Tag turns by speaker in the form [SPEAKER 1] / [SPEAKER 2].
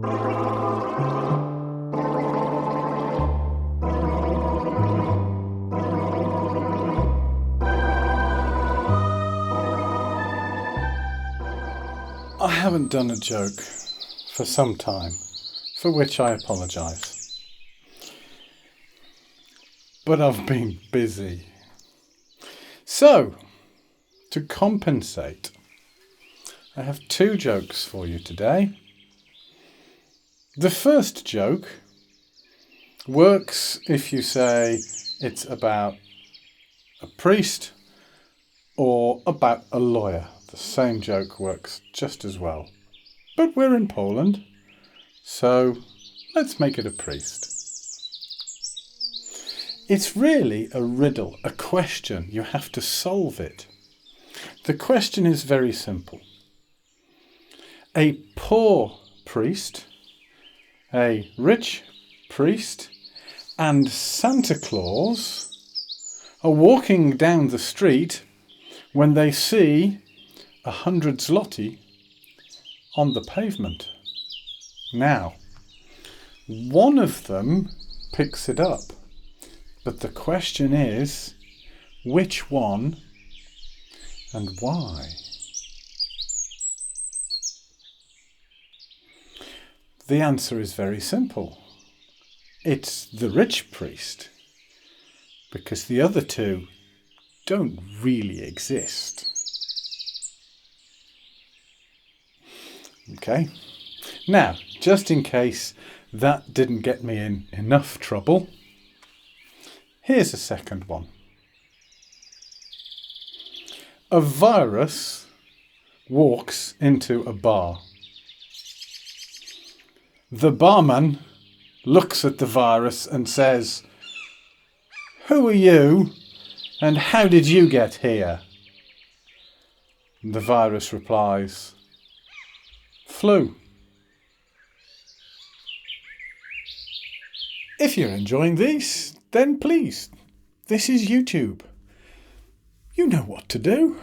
[SPEAKER 1] I haven't done a joke for some time, for which I apologise. But I've been busy. So, to compensate, I have two jokes for you today. The first joke works if you say it's about a priest or about a lawyer. The same joke works just as well. But we're in Poland, so let's make it a priest. It's really a riddle, a question. You have to solve it. The question is very simple. A poor priest, a rich priest, and Santa Claus are walking down the street when they see 100 zloty on the pavement. Now, one of them picks it up, but the question is, which one and why? The answer is very simple. It's the rich priest, because the other two don't really exist. Okay, now, just in case that didn't get me in enough trouble, here's a second one. A virus walks into a bar. The barman looks at the virus and says, "Who are you and how did you get here?" The virus replies, "Flu." If you're enjoying these, then please, this is YouTube. You know what to do.